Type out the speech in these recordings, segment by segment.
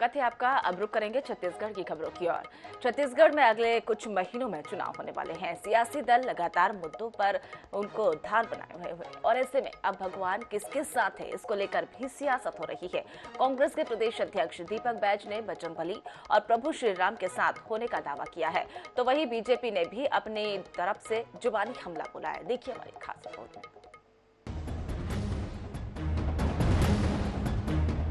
स्वागत है आपका। अब रुक करेंगे छत्तीसगढ़ की खबरों की ओर। छत्तीसगढ़ में अगले कुछ महीनों में चुनाव होने वाले हैं। सियासी दल लगातार मुद्दों पर उनको धार बनाए हुए हैं और ऐसे में अब भगवान किसके साथ है, इसको लेकर भी सियासत हो रही है। कांग्रेस के प्रदेश अध्यक्ष दीपक बैज ने बजरंगबली और प्रभु श्री राम के साथ होने का दावा किया है, तो वहीं बीजेपी ने भी अपनी तरफ से जुबानी हमला बोला है। देखिए हमारी खास रिपोर्ट में।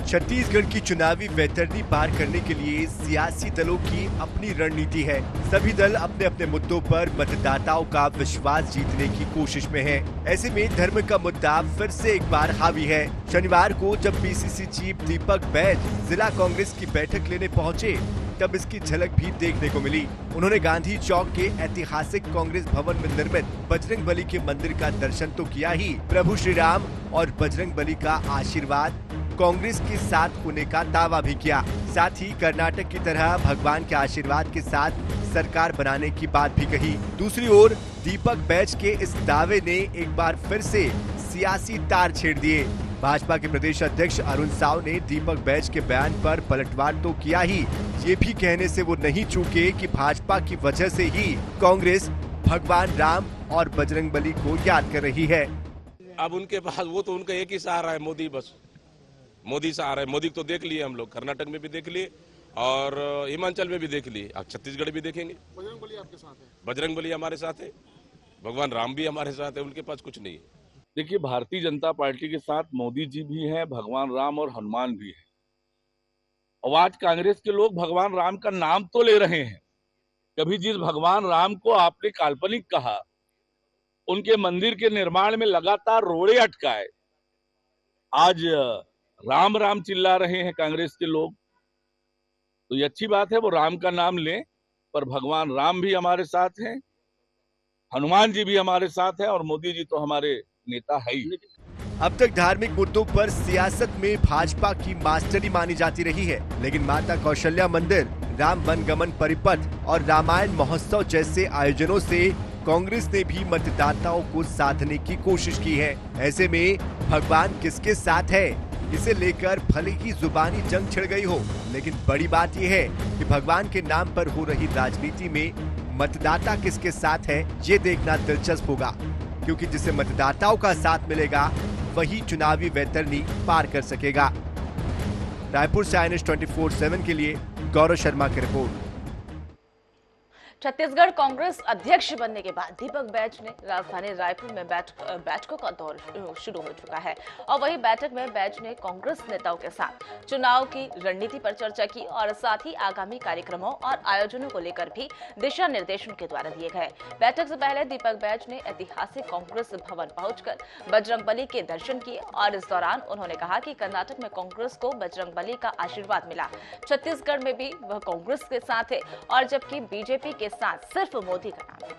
छत्तीसगढ़ की चुनावी वैतरणी पार करने के लिए सियासी दलों की अपनी रणनीति है। सभी दल अपने अपने मुद्दों पर मतदाताओं का विश्वास जीतने की कोशिश में हैं। ऐसे में धर्म का मुद्दा फिर से एक बार हावी है। शनिवार को जब पीसीसी चीफ दीपक बैज जिला कांग्रेस की बैठक लेने पहुंचे, तब इसकी झलक भी देखने को मिली। उन्होंने गांधी चौक के ऐतिहासिक कांग्रेस भवन में निर्मित बजरंगबली के मंदिर का दर्शन तो किया ही, प्रभु श्री राम और बजरंगबली का आशीर्वाद कांग्रेस के साथ होने का दावा भी किया। साथ ही कर्नाटक की तरह भगवान के आशीर्वाद के साथ सरकार बनाने की बात भी कही। दूसरी ओर दीपक बैज के इस दावे ने एक बार फिर से सियासी तार छेड़ दिए। भाजपा के प्रदेश अध्यक्ष अरुण साव ने दीपक बैज के बयान पर पलटवार तो किया ही, ये भी कहने से वो नहीं चूके कि भाजपा की वजह से ही कांग्रेस भगवान राम और बजरंगबली को याद कर रही है। अब उनके पास वो तो उनका एक ही सहारा है, मोदी। बस मोदी सहारा है। मोदी तो देख लिए हम लोग, कर्नाटक में भी देख लिए और हिमाचल में भी देख लिए, अब छत्तीसगढ़ भी देखेंगे। बजरंगबली आपके साथ है? बजरंगबली हमारे साथ है, भगवान राम भी हमारे साथ है, उनके पास कुछ नहीं है। देखिए, भारतीय जनता पार्टी के साथ मोदी जी भी हैं, भगवान राम और हनुमान भी है। और आज कांग्रेस के लोग भगवान राम का नाम तो ले रहे हैं। कभी जिस भगवान राम को आपने काल्पनिक कहा, उनके मंदिर के निर्माण में लगातार रोड़े अटकाए, आज राम राम चिल्ला रहे हैं कांग्रेस के लोग, तो ये अच्छी बात है। वो राम का नाम लें, पर भगवान राम भी हमारे साथ हैं, हनुमान जी भी हमारे साथ हैं और मोदी जी तो हमारे नेता है ही। अब तक धार्मिक मुद्दों पर सियासत में भाजपा की मास्टरी मानी जाती रही है, लेकिन माता कौशल्या मंदिर, राम वनगमन परिपथ और रामायण महोत्सव जैसे आयोजनों से कांग्रेस ने भी मतदाताओं को साधने की कोशिश की है। ऐसे में भगवान किसके साथ है, इसे लेकर भले ही जुबानी जंग छिड़ गई हो, लेकिन बड़ी बात यह है कि भगवान के नाम पर हो रही राजनीति में मतदाता किसके साथ है, ये देखना दिलचस्प होगा, क्योंकि जिसे मतदाताओं का साथ मिलेगा वही चुनावी वैतरणी पार कर सकेगा। रायपुर से INS 24/7 के लिए गौरव शर्मा की रिपोर्ट। छत्तीसगढ़ कांग्रेस अध्यक्ष बनने के बाद दीपक बैज ने राजधानी रायपुर में बैठकों का दौर शुरू हो चुका है और वही बैठक में बैज ने कांग्रेस नेताओं के साथ चुनाव की रणनीति पर चर्चा की और साथ ही आगामी कार्यक्रमों और आयोजनों को लेकर भी दिशा निर्देश उनके द्वारा दिए गए। बैठक से पहले दीपक बैज ने ऐतिहासिक कांग्रेस भवन पहुंचकर बजरंगबली के दर्शन किए और इस दौरान उन्होंने कहा कि कर्नाटक में कांग्रेस को बजरंगबली का आशीर्वाद मिला, छत्तीसगढ़ में भी वह कांग्रेस के साथ है और जबकि बीजेपी के साथ सिर्फ मोदी का नाम है।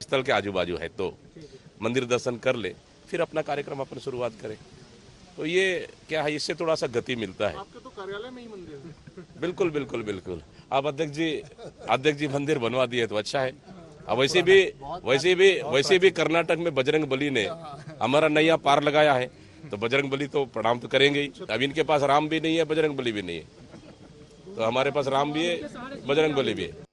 स्थल के आजू बाजू है तो मंदिर दर्शन कर ले, फिर अपना कार्यक्रम अपन शुरुआत करें, तो ये क्या है, इससे थोड़ा सा गति मिलता है। आपके तो कार्यालय में ही मंदिर है। बिल्कुल बिल्कुल बिल्कुल। आप अध्यक्ष जी मंदिर बनवा दिए तो अच्छा है। अब वैसे भी कर्नाटक में बजरंगबली ने हमारा नैया पार लगाया है, तो बजरंगबली तो प्रणाम तो करेंगे ही। अब इनके पास राम भी नहीं है, बजरंगबली भी नहीं है, तो हमारे पास राम भी है, बजरंगबली भी है।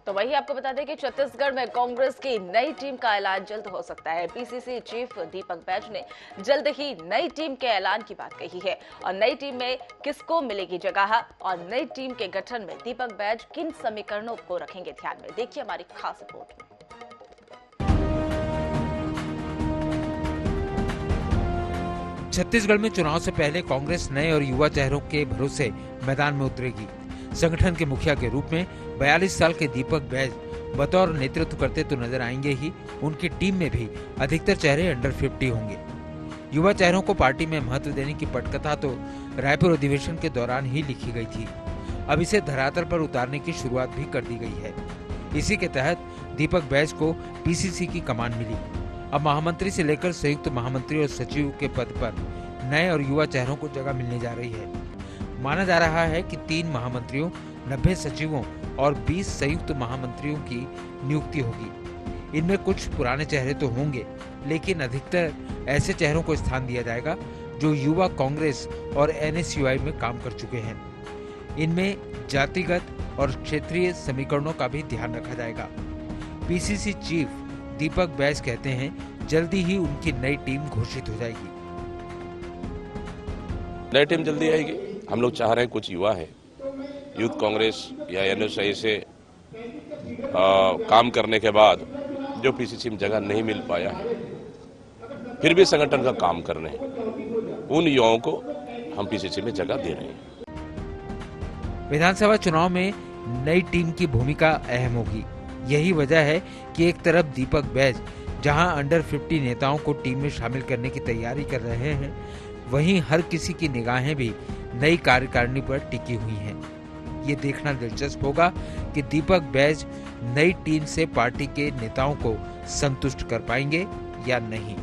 तो वही आपको बता दें कि छत्तीसगढ़ में कांग्रेस की नई टीम का ऐलान जल्द हो सकता है। पीसीसी चीफ दीपक बैज ने जल्द ही नई टीम के ऐलान की बात कही है और नई टीम में किसको मिलेगी जगह और नई टीम के गठन में दीपक बैज किन समीकरणों को रखेंगे ध्यान में, देखिए हमारी खास रिपोर्ट में। छत्तीसगढ़ में चुनाव से पहले कांग्रेस नए और युवा चेहरों के भरोसे मैदान में उतरेगी। संगठन के मुखिया के रूप में 42 साल के दीपक बैज बतौर नेतृत्व करते तो नजर आएंगे ही, उनकी टीम में भी अधिकतर चेहरे अंडर 50 होंगे। युवा चेहरों को पार्टी में महत्व देने की पटकथा तो रायपुर अधिवेशन के दौरान ही लिखी गई थी। अब इसे धरातल पर उतारने की शुरुआत भी कर दी गई है। इसी के तहत दीपक बैज को पीसीसी की कमान मिली। अब महामंत्री से लेकर संयुक्त महामंत्री और सचिव के पद पर नए और युवा चेहरों को जगह मिलने जा रही है। माना जा रहा है कि 3 महामंत्रियों, 90 सचिवों और 20 संयुक्त महामंत्रियों की नियुक्ति होगी। इनमें कुछ पुराने चेहरे तो होंगे, लेकिन अधिकतर ऐसे चेहरों को स्थान दिया जाएगा जो युवा कांग्रेस और NSUI में काम कर चुके हैं। इनमें जातिगत और क्षेत्रीय समीकरणों का भी ध्यान रखा जाएगा। PCC चीफ दीपक बैज कहते हैं जल्दी ही उनकी नई टीम घोषित हो जाएगी। नई टीम जल्दी आएगी। हम लोग चाह रहे हैं कुछ युवा हैं यूथ कांग्रेस या NSI से काम करने के बाद जो PCC में जगह नहीं मिल पाया है, फिर भी संगठन का काम कर रहे हैं, उन युवाओं को हम PCC में जगह दे रहे हैं। विधानसभा चुनाव में नई टीम की भूमिका अहम होगी। यही वजह है कि एक तरफ दीपक बैज जहां अंडर 50 नेताओं को टीम में शामिल करने की तैयारी कर रहे हैं, वहीं हर किसी की निगाहें भी नई कार्यकारिणी पर टिकी हुई हैं। ये देखना दिलचस्प होगा कि दीपक बैज नई टीम से पार्टी के नेताओं को संतुष्ट कर पाएंगे या नहीं।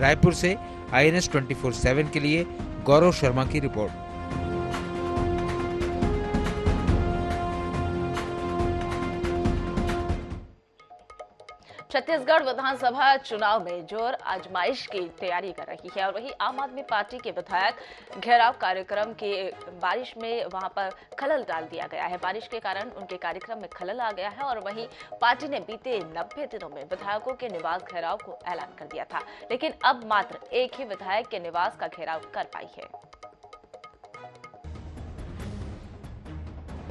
रायपुर से INS 24/7 के लिए गौरव शर्मा की रिपोर्ट। छत्तीसगढ़ विधानसभा चुनाव में जोर आजमाइश की तैयारी कर रही है और वहीं आम आदमी पार्टी के विधायक घेराव कार्यक्रम के बारिश में वहां पर खलल डाल दिया गया है। बारिश के कारण उनके कार्यक्रम में खलल आ गया है और वहीं पार्टी ने बीते 90 दिनों में विधायकों के निवास घेराव को ऐलान कर दिया था, लेकिन अब मात्र एक ही विधायक के निवास का घेराव कर पाई है।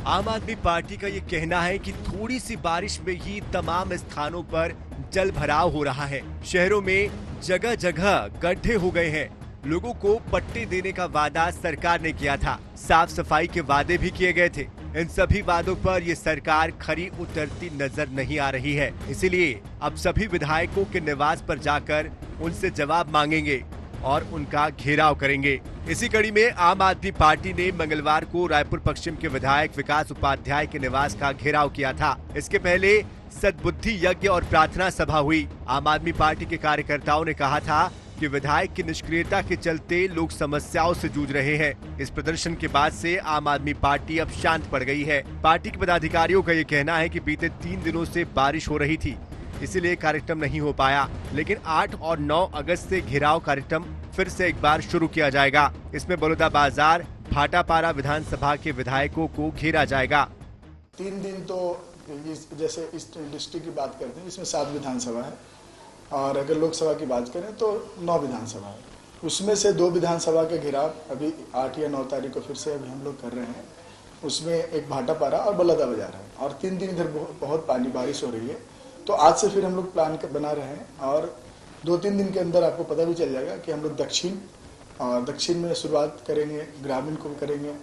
आम आदमी पार्टी का ये कहना है कि थोड़ी सी बारिश में ही तमाम स्थानों पर जल भराव हो रहा है। शहरों में जगह जगह गड्ढे हो गए हैं। लोगों को पट्टे देने का वादा सरकार ने किया था, साफ सफाई के वादे भी किए गए थे। इन सभी वादों पर ये सरकार खरी उतरती नजर नहीं आ रही है। इसीलिए अब सभी विधायकों के निवास पर जाकर उनसे जवाब मांगेंगे और उनका घेराव करेंगे। इसी कड़ी में आम आदमी पार्टी ने मंगलवार को रायपुर पश्चिम के विधायक विकास उपाध्याय के निवास का घेराव किया था। इसके पहले सद्बुद्धि यज्ञ और प्रार्थना सभा हुई। आम आदमी पार्टी के कार्यकर्ताओं ने कहा था कि विधायक की निष्क्रियता के चलते लोग समस्याओं से जूझ रहे हैं। इस प्रदर्शन के बाद से आम आदमी पार्टी अब शांत पड़ गई है। पार्टी के पदाधिकारियों का ये कहना है कि बीते 3 दिनों से बारिश हो रही थी, इसीलिए कार्यक्रम नहीं हो पाया, लेकिन 8 और 9 अगस्त से घेराव कार्यक्रम फिर से एक बार शुरू किया जाएगा। इसमें बलौदा बाजार, भाटापारा विधानसभा के विधायकों को घेरा जाएगा। 3 दिन तो जैसे इस डिस्ट्रिक्ट की बात करते हैं, इसमें 7 विधानसभा है और अगर लोकसभा की बात करें तो 9 विधानसभा है। उसमें से 2 विधानसभा के घेराव अभी 8 या 9 तारीख को फिर से अभी हम लोग कर रहे हैं। उसमें एक भाटापारा और बलौदा बाजार है और 3 दिन इधर बहुत पानी बारिश हो रही है, तो आज से फिर हम लोग प्लान बना रहे हैं और 2-3 दिन के अंदर आपको पता भी चल जाएगा कि हम लोग दक्षिण में शुरुआत करेंगे, ग्रामीण को करेंगे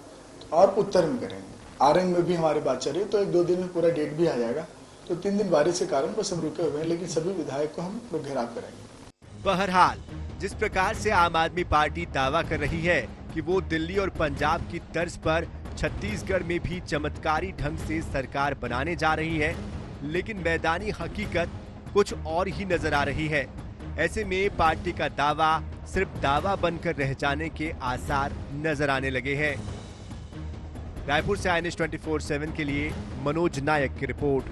और उत्तर में करेंगे। आरंग में भी हमारी बात चल रही है, तो 1-2 दिन में पूरा डेट भी आ जाएगा। तो 3 दिन बारिश के कारण बस हम रुके हुए हैं, लेकिन सभी विधायक को हम लोग घेराव करेंगे। बहरहाल जिस प्रकार से आम आदमी पार्टी दावा कर रही है कि वो दिल्ली और पंजाब की तर्ज पर छत्तीसगढ़ में भी चमत्कारी ढंग से सरकार बनाने जा रही है, लेकिन मैदानी हकीकत कुछ और ही नजर आ रही है। ऐसे में पार्टी का दावा सिर्फ दावा बनकर रह जाने के आसार नजर आने लगे हैं। रायपुर से INS 24/7 के लिए मनोज नायक की रिपोर्ट।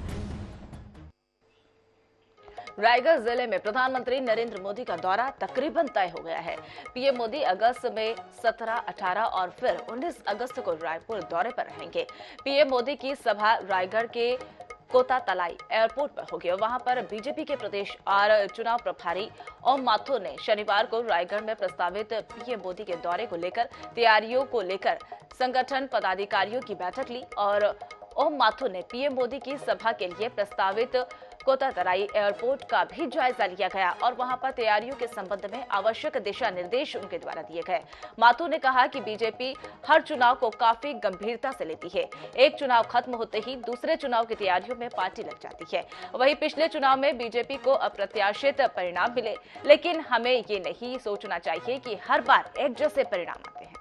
रायगढ़ जिले में प्रधानमंत्री नरेंद्र मोदी का दौरा तकरीबन तय हो गया है। पीएम मोदी अगस्त में 17, 18 और फिर 19 अगस्त को रायपुर दौरे पर रहेंगे। पीएम मोदी की सभा रायगढ़ के कोता तलाई एयरपोर्ट पर होगी और वहां पर बीजेपी के प्रदेश और चुनाव प्रभारी ओम माथुर ने शनिवार को रायगढ़ में प्रस्तावित पीएम मोदी के दौरे को लेकर तैयारियों को लेकर संगठन पदाधिकारियों की बैठक ली और ओम माथुर ने पीएम मोदी की सभा के लिए प्रस्तावित कोता तलाई एयरपोर्ट का भी जायजा लिया गया और वहां पर तैयारियों के संबंध में आवश्यक दिशा निर्देश उनके द्वारा दिए गए। माथुर ने कहा कि बीजेपी हर चुनाव को काफी गंभीरता से लेती है। एक चुनाव खत्म होते ही दूसरे चुनाव की तैयारियों में पार्टी लग जाती है। वहीं पिछले चुनाव में बीजेपी को अप्रत्याशित परिणाम मिले, लेकिन हमें ये नहीं सोचना चाहिए कि हर बार एक जैसे परिणाम आते हैं।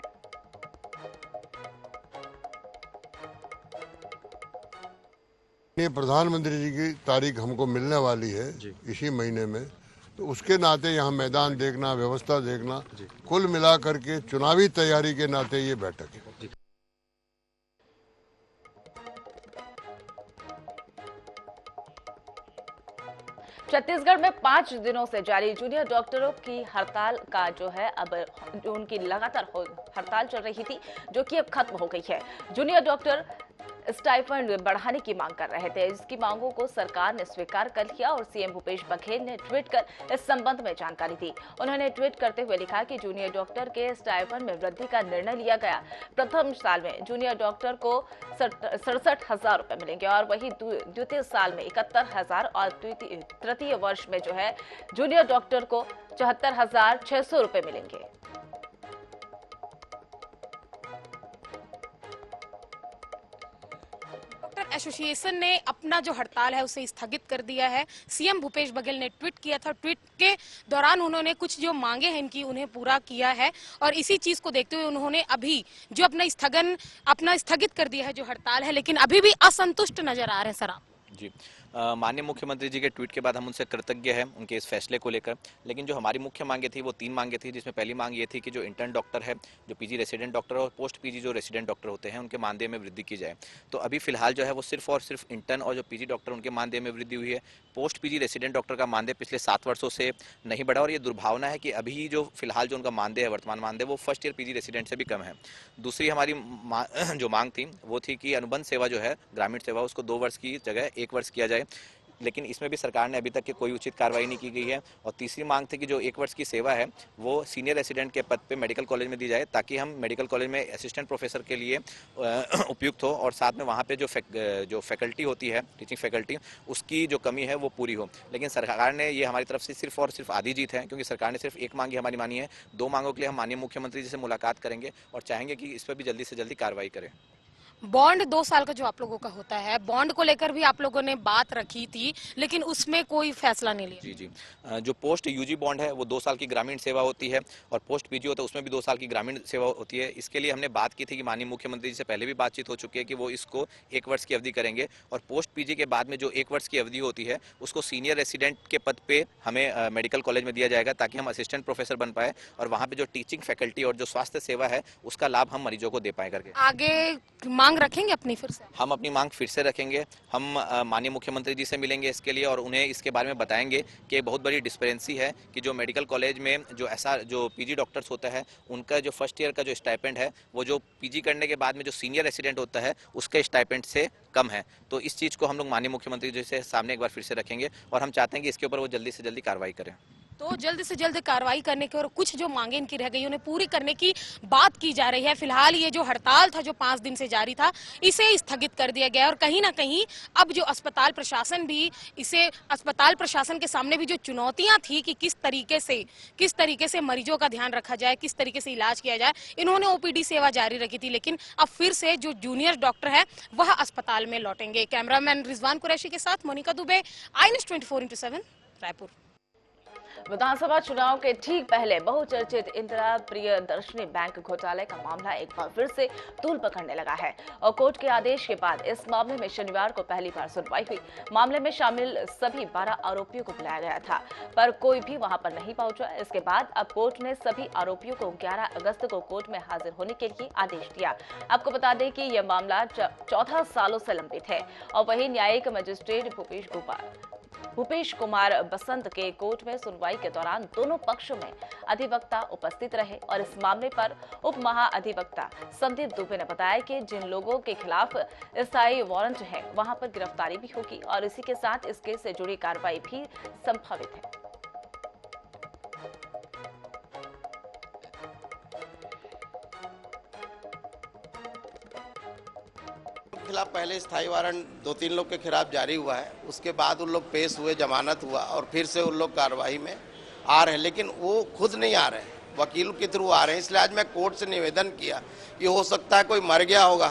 प्रधानमंत्री जी की तारीख हमको मिलने वाली है इसी महीने में, तो उसके नाते यहाँ मैदान देखना, व्यवस्था देखना, कुल मिलाकर के चुनावी तैयारी के नाते ये बैठक है। छत्तीसगढ़ में 5 दिनों से जारी जूनियर डॉक्टरों की हड़ताल का जो है अब उनकी लगातार हड़ताल चल रही थी, जो कि अब खत्म हो गई है। जूनियर डॉक्टर स्टाइफंड बढ़ाने की मांग कर रहे थे, इसकी मांगों को सरकार ने स्वीकार कर लिया और सीएम भूपेश बघेल ने ट्वीट कर इस संबंध में जानकारी दी। उन्होंने ट्वीट करते हुए लिखा कि जूनियर डॉक्टर के स्टाइफंड में वृद्धि का निर्णय लिया गया। प्रथम साल में जूनियर डॉक्टर को 67,000 रुपए मिलेंगे और वही द्वितीय साल में 71,000 और तृतीय वर्ष में जो है जूनियर डॉक्टर को 74,600 रुपए मिलेंगे। एसोसिएशन ने अपना जो हड़ताल है उसे स्थगित कर दिया है। सीएम भूपेश बघेल ने ट्वीट किया था, ट्वीट के दौरान उन्होंने कुछ जो मांगे हैं इनकी उन्हें पूरा किया है और इसी चीज को देखते हुए उन्होंने अभी जो अपना स्थगित कर दिया है जो हड़ताल है, लेकिन अभी भी असंतुष्ट नजर आ रहे हैं। सर आप जी, माननीय मुख्यमंत्री जी के ट्वीट के बाद हम उनसे कृतज्ञ हैं उनके इस फैसले को लेकर, लेकिन जो हमारी मुख्य मांगे थी वो 3 मांगे थी, जिसमें पहली मांग ये थी कि जो इंटर्न डॉक्टर है, जो पीजी रेसिडेंट डॉक्टर और पोस्ट पीजी जो रेसिडेंट डॉक्टर होते हैं उनके मानदेय में वृद्धि की जाए। तो अभी फिलहाल जो है वो सिर्फ और सिर्फ इंटर्न और जो पीजी डॉक्टर उनके मानदेय में वृद्धि हुई है। पोस्ट पीजी रेसिडेंट डॉक्टर का मानदेय पिछले 7 वर्षों से नहीं बढ़ा और ये दुर्भावना है कि अभी जो फिलहाल जो उनका मानदेय है, वर्तमान मानदेय, वो फर्स्ट ईयर पीजी रेसिडेंट से भी कम है। दूसरी हमारी जो मांग थी वो थी कि अनुबंध सेवा जो है, ग्रामीण सेवा, उसको 2 वर्ष की जगह 1 वर्ष किया जाए, लेकिन इसमें भी सरकार ने अभी तक की कोई उचित कार्रवाई नहीं की गई है। और तीसरी मांग थी कि जो 1 वर्ष की सेवा है वो सीनियर रेसिडेंट के पद पे मेडिकल कॉलेज में दी जाए, ताकि हम मेडिकल कॉलेज में असिस्टेंट प्रोफेसर के लिए उपयुक्त हो और साथ में वहाँ पे जो फैकल्टी होती है, टीचिंग फैकल्टी, उसकी जो कमी है वो पूरी हो। लेकिन सरकार ने ये हमारी तरफ से सिर्फ और सिर्फ आधी जीत है, क्योंकि सरकार ने सिर्फ 1 मांग ही हमारी मानी है। 2 मांगों के लिए हम माननीय मुख्यमंत्री जी से मुलाकात करेंगे और चाहेंगे कि इस पर भी जल्दी से जल्दी कार्रवाई करें। बॉन्ड 2 साल का जो आप लोगों का होता है, बॉन्ड को लेकर भी आप लोगों ने बात रखी थी, लेकिन उसमें कोई फैसला नहीं लिया। जी, जो पोस्ट यूजी बॉन्ड है वो 2 साल की ग्रामीण सेवा होती है और पोस्ट पीजी होता है उसमें भी 2 साल की ग्रामीण सेवा होती है। इसके लिए हमने बात की थी कि माननीय मुख्यमंत्री जी से पहले भी बातचीत हो चुकी है कि वो इसको 1 वर्ष की अवधि करेंगे और पोस्ट पीजी के बाद में जो 1 वर्ष की अवधि होती है उसको सीनियर रेसिडेंट के पद पे हमें मेडिकल कॉलेज में दिया जाएगा, ताकि हम असिस्टेंट प्रोफेसर बन पाए और वहाँ पे जो टीचिंग फैकल्टी और जो स्वास्थ्य सेवा है उसका लाभ हम मरीजों को दे पाए करके। आगे मांग रखेंगे अपनी? हम अपनी मांग फिर से रखेंगे। हम माननीय मुख्यमंत्री जी से मिलेंगे इसके लिए और उन्हें इसके बारे में बताएंगे कि बहुत बड़ी डिस्पेरेंसी है कि जो मेडिकल कॉलेज में जो पीजी डॉक्टर्स होता है उनका जो फर्स्ट ईयर का जो स्टाइपेंड है वो जो पीजी करने के बाद में जो सीनियर रेसिडेंट होता है उसके स्टाइपेंड से कम है। तो इस चीज़ को हम लोग माननीय मुख्यमंत्री जी से सामने एक बार फिर से रखेंगे और हम चाहते हैं कि इसके ऊपर वो जल्दी से जल्दी कार्रवाई करें। तो जल्द से जल्द कार्रवाई करने की और कुछ जो मांगे इनकी रह गई उन्हें पूरी करने की बात की जा रही है। फिलहाल ये जो हड़ताल था जो 5 दिन से जारी था इसे स्थगित कर दिया गया और कहीं ना कहीं अब जो अस्पताल प्रशासन के सामने भी जो चुनौतियां थी कि किस तरीके से मरीजों का ध्यान रखा जाए, किस तरीके से इलाज किया जाए, इन्होंने ओपीडी सेवा जारी रखी थी, लेकिन अब फिर से जो जूनियर डॉक्टर है वह अस्पताल में लौटेंगे। कैमरामैन रिजवान कुरैशी के साथ मोनिका दुबे, INS 24/7 रायपुर। विधानसभा चुनाव के ठीक पहले बहुचर्चित इंदिरा प्रियदर्शनी बैंक घोटाले का मामला एक बार फिर से तूल पकड़ने लगा है और कोर्ट के आदेश के बाद इस मामले में शनिवार को पहली बार सुनवाई हुई। मामले में शामिल सभी 12 आरोपियों को बुलाया गया था, पर कोई भी वहां पर नहीं पहुंचा। इसके बाद अब कोर्ट ने सभी आरोपियों को 11 अगस्त को कोर्ट में हाजिर होने के लिए आदेश दिया। आपको बता दें कि यह मामला 14 सालों से लंबित है और वही न्यायिक मजिस्ट्रेट भूपेश कुमार बसंत के कोर्ट में सुनवाई के दौरान दोनों पक्षों में अधिवक्ता उपस्थित रहे और इस मामले पर उप महाअधिवक्ता संदीप दुबे ने बताया कि जिन लोगों के खिलाफ स्थायी वारंट है वहां पर गिरफ्तारी भी होगी और इसी के साथ इस केस से जुड़ी कार्रवाई भी संभावित है। खिलाफ पहले स्थायी वारंट 2-3 लोग के खिलाफ जारी हुआ है, उसके बाद उन लोग पेश हुए, जमानत हुआ और फिर से उन लोग कार्रवाई में आ रहे हैं, लेकिन वो खुद नहीं आ रहे हैं, वकील के थ्रू आ रहे हैं। इसलिए आज मैं कोर्ट से निवेदन किया कि हो सकता है कोई मर गया होगा,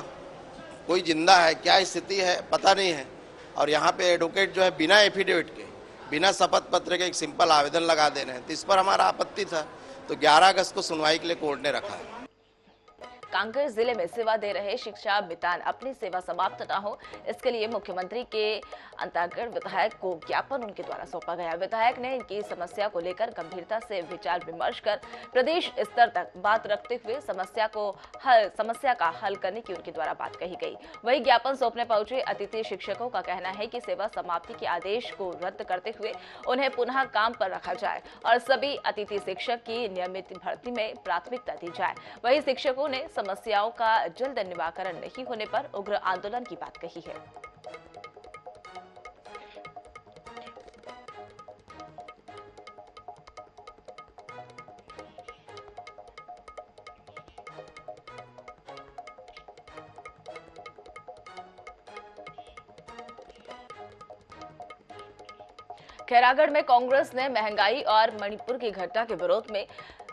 कोई जिंदा है, क्या स्थिति है पता नहीं है, और यहाँ पे एडवोकेट जो है बिना एफिडेविट के, बिना शपथ पत्र के एक सिंपल आवेदन लगा दे रहे हैं। तो इस पर हमारा आपत्ति था, तो 11 अगस्त को सुनवाई के लिए कोर्ट ने रखा है। कांकेर जिले में सेवा दे रहे शिक्षा मितान अपनी सेवा समाप्त न हो, इसके लिए मुख्यमंत्री के अंतर्गत विधायक को ज्ञापन उनके द्वारा सौंपा गया। विधायक ने इनकी समस्या को लेकर गंभीरता से विचार विमर्श कर प्रदेश स्तर तक बात रखते हुए समस्या का हल करने की उनके द्वारा बात कही गई। वही ज्ञापन सौंपने पहुंचे अतिथि शिक्षकों का कहना है कि सेवा समाप्ति के आदेश को रद्द करते हुए उन्हें पुनः काम पर रखा जाए और सभी अतिथि शिक्षक की नियमित भर्ती में प्राथमिकता दी जाए। वही शिक्षकों ने समस्याओं का जल्द निराकरण नहीं होने पर उग्र आंदोलन की बात कही है। खैरागढ़ में कांग्रेस ने महंगाई और मणिपुर की घटना के विरोध में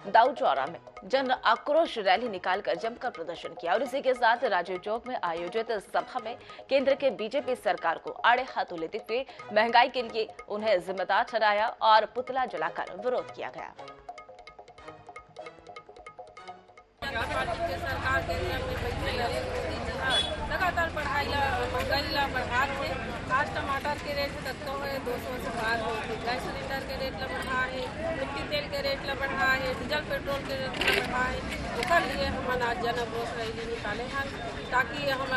दाऊ चौरा में जन आक्रोश रैली निकालकर जमकर प्रदर्शन किया और इसी के साथ राजीव चौक में आयोजित सभा में केंद्र के बीजेपी सरकार को आड़े हाथों लेते हुए महंगाई के लिए उन्हें जिम्मेदार ठहराया और पुतला जलाकर विरोध किया गया। सरकार लगातार महंगाई बढ़ा थे। आज टमाटर के रेट देखते हुए 200 से पार हो गए। गैस सिलेंडर के रेट बढ़ा है, मिट्टी तेल के रेट बढ़ा है, डीजल पेट्रोल के रेट बढ़ा है। ओकर लिए हम आज जन आक्रोश रैली निकाले हैं ताकि हम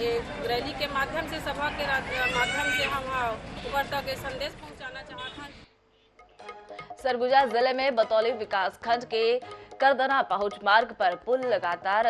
ये रैली के माध्यम से सभा के माध्यम से हम ऊपर तक संदेश पहुंचाना चाहते हैं। सरगुजा जिले में बतौली विकासखंड के करदना पहुंच मार्ग पर पुल लगातार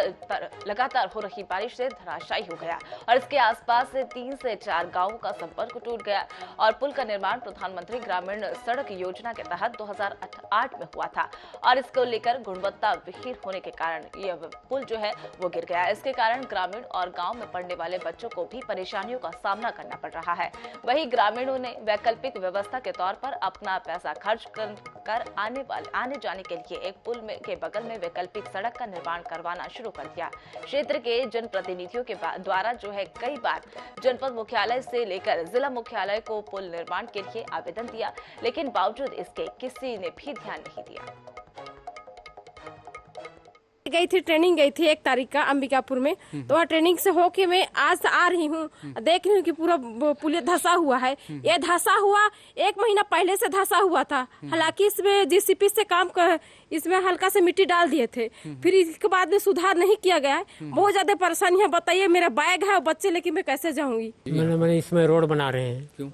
हो रही बारिश से धराशायी हो गया और इसके आसपास से 3 से 4 गांवों का संपर्क टूट गया और पुल का निर्माण प्रधानमंत्री ग्रामीण सड़क योजना के तहत 2008 में हुआ था और इसको लेकर गुणवत्ता विहीन होने के कारण यह पुल जो है वो गिर गया। इसके कारण ग्रामीण और गाँव में पढ़ने वाले बच्चों को भी परेशानियों का सामना करना पड़ रहा है। वहीं ग्रामीणों ने वैकल्पिक व्यवस्था के तौर पर अपना पैसा खर्च कर आने जाने के लिए एक पुल के बगल में वैकल्पिक सड़क का निर्माण करवाना शुरू कर दिया। क्षेत्र के जनप्रतिनिधियों के द्वारा जो है कई बार जनपद मुख्यालय से लेकर जिला मुख्यालय को पुल निर्माण के लिए आवेदन दिया, लेकिन बावजूद इसके किसी ने भी ध्यान नहीं दिया। गई थी ट्रेनिंग गई थी 1 तारीख का अंबिकापुर में, तो वहाँ ट्रेनिंग से होके मैं आज आ रही हूँ, देख रही हूँ कि पूरा पुल धंसा हुआ है। ये धंसा हुआ 1 महीना पहले से धंसा हुआ था। हालांकि इसमें जीसीपी से काम कर इसमें हल्का से मिट्टी डाल दिए थे, फिर इसके बाद में सुधार नहीं किया गया है। बहुत ज्यादा परेशानी है। बताइए मेरा बैग है और बच्चे लेके मैं कैसे जाऊंगी। मैंने इसमें रोड बना रहे हैं। क्यों?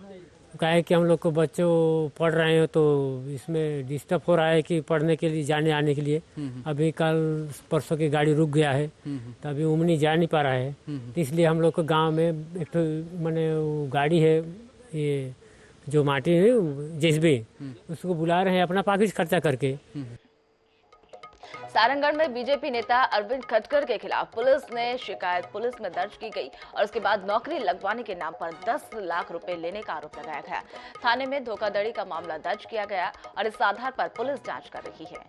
क्या है कि हम लोग को बच्चों पढ़ रहे हैं तो इसमें डिस्टर्ब हो रहा है कि पढ़ने के लिए जाने आने के लिए। अभी कल परसों की गाड़ी रुक गया है तो अभी उमनी जा नहीं पा रहा है, तो इसलिए हम लोग को गांव में एक तो मैंने गाड़ी है ये जो माटी है जेसीबी, उसको बुला रहे हैं अपना पाकिज खर्चा करके। सारंगढ़ में बीजेपी नेता अरविंद खटकर के खिलाफ पुलिस में दर्ज की गई और उसके बाद नौकरी लगवाने के नाम पर 10 लाख रुपए लेने का आरोप लगाया गया। थाने में धोखाधड़ी का मामला दर्ज किया गया और इस आधार पर पुलिस जांच कर रही है।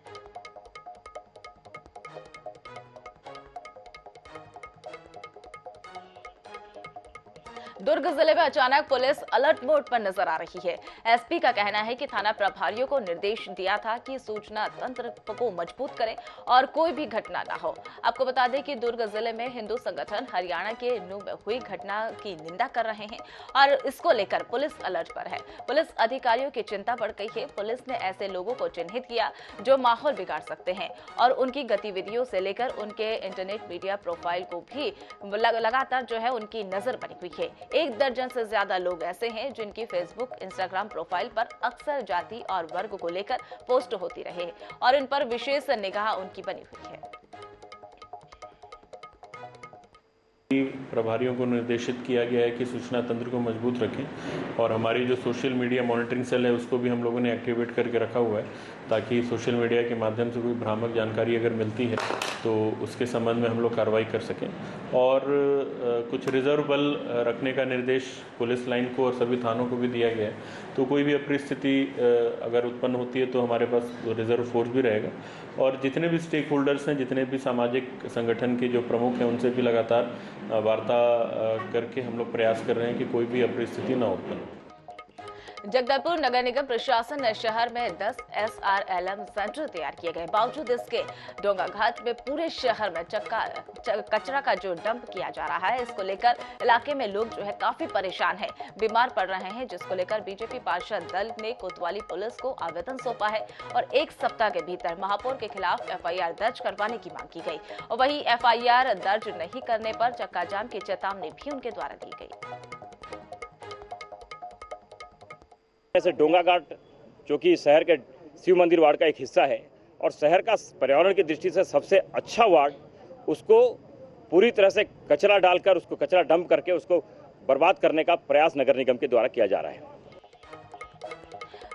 दुर्ग जिले में अचानक पुलिस अलर्ट मोड पर नजर आ रही है। एसपी का कहना है कि थाना प्रभारियों को निर्देश दिया था कि सूचना तंत्र को मजबूत करें और कोई भी घटना ना हो। आपको बता दें कि दुर्ग जिले में हिंदू संगठन हरियाणा के नू में हुई घटना की निंदा कर रहे हैं और इसको लेकर पुलिस अलर्ट पर है। पुलिस अधिकारियों की चिंता बढ़ गई है। पुलिस ने ऐसे लोगों को चिन्हित किया जो माहौल बिगाड़ सकते हैं और उनकी गतिविधियों से लेकर उनके इंटरनेट मीडिया प्रोफाइल को भी लगातार जो है उनकी नजर बनी हुई है। 1 दर्जन से ज्यादा लोग ऐसे हैं जिनकी फेसबुक, इंस्टाग्राम प्रोफाइल पर अक्सर जाति और वर्ग को लेकर पोस्ट होती रहे और इन पर विशेष निगाह उनकी बनी हुई है। प्रभारियों को निर्देशित किया गया है कि सूचना तंत्र को मजबूत रखें और हमारी जो सोशल मीडिया मॉनिटरिंग सेल है उसको भी हम लोगों ने एक्टिवेट करके रखा हुआ है ताकि सोशल मीडिया के माध्यम से कोई भ्रामक जानकारी अगर मिलती है तो उसके संबंध में हम लोग कार्रवाई कर सकें। और कुछ रिजर्व बल रखने का निर्देश पुलिस लाइन को और सभी थानों को भी दिया गया है, तो कोई भी अपरिस्थिति अगर उत्पन्न होती है तो हमारे पास रिजर्व फोर्स भी रहेगा और जितने भी स्टेक होल्डर्स हैं, जितने भी सामाजिक संगठन के जो प्रमुख हैं, उनसे भी लगातार वार्ता करके हम लोग प्रयास कर रहे हैं कि कोई भी अपरिस्थिति न उत्पन्न हो। जगदलपुर नगर निगम प्रशासन ने शहर में 10 SRLM सेंटर तैयार किए गए। बावजूद इसके डोंगा घाट में पूरे शहर में कचरा का जो डंप किया जा रहा है, इसको लेकर इलाके में लोग जो है काफी परेशान हैं, बीमार पड़ रहे हैं, जिसको लेकर बीजेपी पार्षद दल ने कोतवाली पुलिस को आवेदन सौंपा है और 1 सप्ताह के भीतर महापौर के खिलाफ FIR दर्ज करवाने की मांग की गई। और वहीं FIR दर्ज नहीं करने पर चक्का जाम की चेतावनी भी उनके द्वारा दी गई। ऐसे डोंगा घाट जो कि शहर के शिव मंदिर वार्ड का एक हिस्सा है और शहर का पर्यावरण की दृष्टि से सबसे अच्छा वार्ड, उसको पूरी तरह से कचरा डालकर उसको कचरा डंप करके उसको बर्बाद करने का प्रयास नगर निगम के द्वारा किया जा रहा है।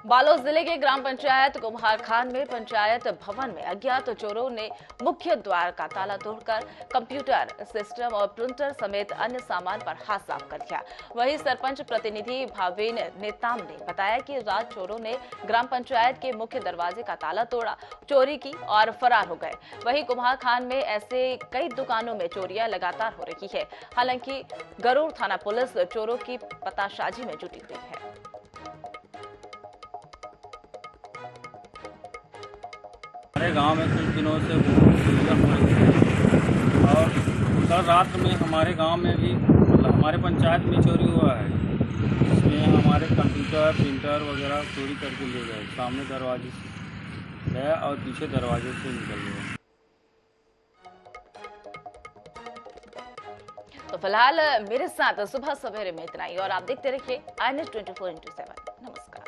बालोद जिले के ग्राम पंचायत कुम्हारखान में पंचायत भवन में अज्ञात चोरों ने मुख्य द्वार का ताला तोड़कर कंप्यूटर सिस्टम और प्रिंटर समेत अन्य सामान पर हाथ साफ कर दिया। वहीं सरपंच प्रतिनिधि भावेन नेताम ने बताया कि रात चोरों ने ग्राम पंचायत के मुख्य दरवाजे का ताला तोड़ा, चोरी की और फरार हो गए। वहीं कुम्हारखान में ऐसे कई दुकानों में चोरियां लगातार हो रही है। हालांकि गरूर थाना पुलिस चोरों की पताशाजी में जुटी हुई है। हमारे गांव में कुछ दिनों से वो चोरियां हो रही है और कल रात में हमारे गांव में भी मतलब हमारे पंचायत में चोरी हुआ है, जिसमें हमारे कंप्यूटर प्रिंटर वगैरह चोरी करके ले गए। सामने दरवाजे से गया और पीछे दरवाजे से निकल गया। तो फिलहाल मेरे साथ सुबह सवेरे में इतना ही और आप देखते रहिए INS 24/7। नमस्कार।